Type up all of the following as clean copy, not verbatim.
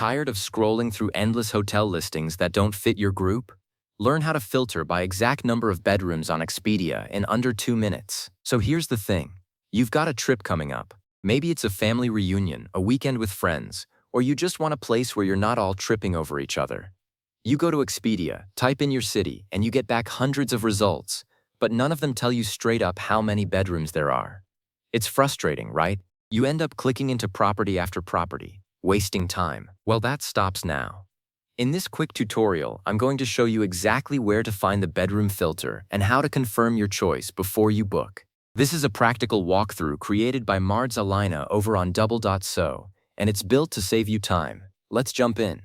Tired of scrolling through endless hotel listings that don't fit your group? Learn how to filter by exact number of bedrooms on Expedia in under 2 minutes. So here's the thing. You've got a trip coming up. Maybe it's a family reunion, a weekend with friends, or you just want a place where you're not all tripping over each other. You go to Expedia, type in your city, and you get back hundreds of results, but none of them tell you straight up how many bedrooms there are. It's frustrating, right? You end up clicking into property after property, wasting time. Well, that stops now. In this quick tutorial, I'm going to show you exactly where to find the bedroom filter and how to confirm your choice before you book. This is a practical walkthrough created by Mards Alina over on double.so, and it's built to save you time. Let's jump in.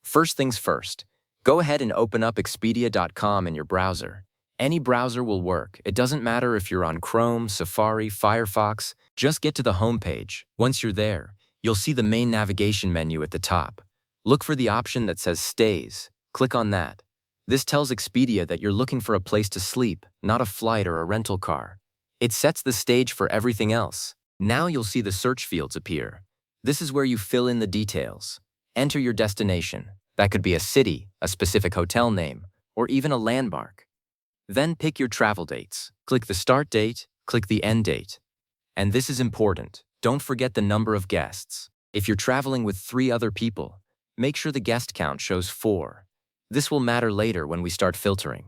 First things first, go ahead and open up Expedia.com in your browser. Any browser will work. It doesn't matter if you're on Chrome, Safari, Firefox. Just get to the home page. Once you're there, you'll see the main navigation menu at the top. Look for the option that says Stays. Click on that. This tells Expedia that you're looking for a place to sleep, not a flight or a rental car. It sets the stage for everything else. Now you'll see the search fields appear. This is where you fill in the details. Enter your destination. That could be a city, a specific hotel name, or even a landmark. Then pick your travel dates. Click the start date, click the end date. And this is important. Don't forget the number of guests. If you're traveling with 3 other people, make sure the guest count shows 4. This will matter later when we start filtering.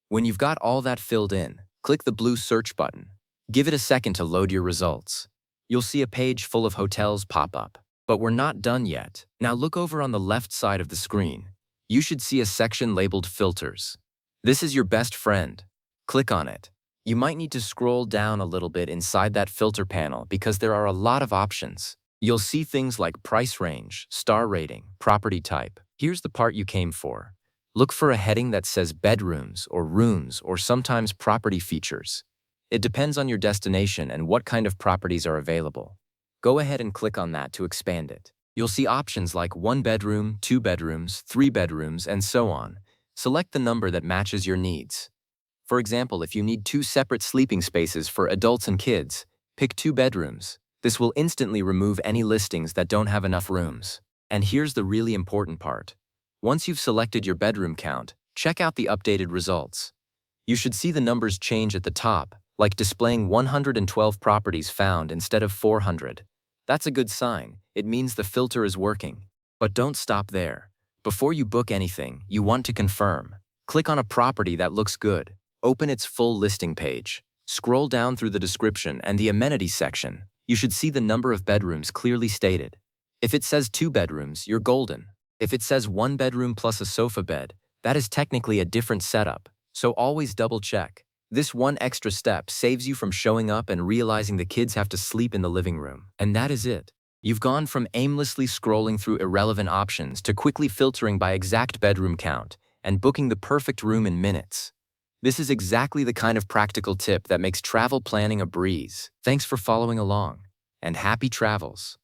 When you've got all that filled in, click the blue search button. Give it a second to load your results. You'll see a page full of hotels pop up. But we're not done yet. Now look over on the left side of the screen. You should see a section labeled Filters. This is your best friend. Click on it. You might need to scroll down a little bit inside that filter panel because there are a lot of options. You'll see things like price range, star rating, property type. Here's the part you came for. Look for a heading that says bedrooms or rooms or sometimes property features. It depends on your destination and what kind of properties are available. Go ahead and click on that to expand it. You'll see options like 1 bedroom, 2 bedrooms, 3 bedrooms, and so on. Select the number that matches your needs. For example, if you need 2 separate sleeping spaces for adults and kids, pick 2 bedrooms. This will instantly remove any listings that don't have enough rooms. And here's the really important part. Once you've selected your bedroom count, check out the updated results. You should see the numbers change at the top, like displaying 112 properties found instead of 400. That's a good sign. It means the filter is working. But don't stop there. Before you book anything, you want to confirm. Click on a property that looks good. Open its full listing page. Scroll down through the description and the amenities section. You should see the number of bedrooms clearly stated. If it says 2 bedrooms, you're golden. If it says 1 bedroom plus a sofa bed, that is technically a different setup. So always double check. This one extra step saves you from showing up and realizing the kids have to sleep in the living room. And that is it. You've gone from aimlessly scrolling through irrelevant options to quickly filtering by exact bedroom count and booking the perfect room in minutes. This is exactly the kind of practical tip that makes travel planning a breeze. Thanks for following along, and happy travels.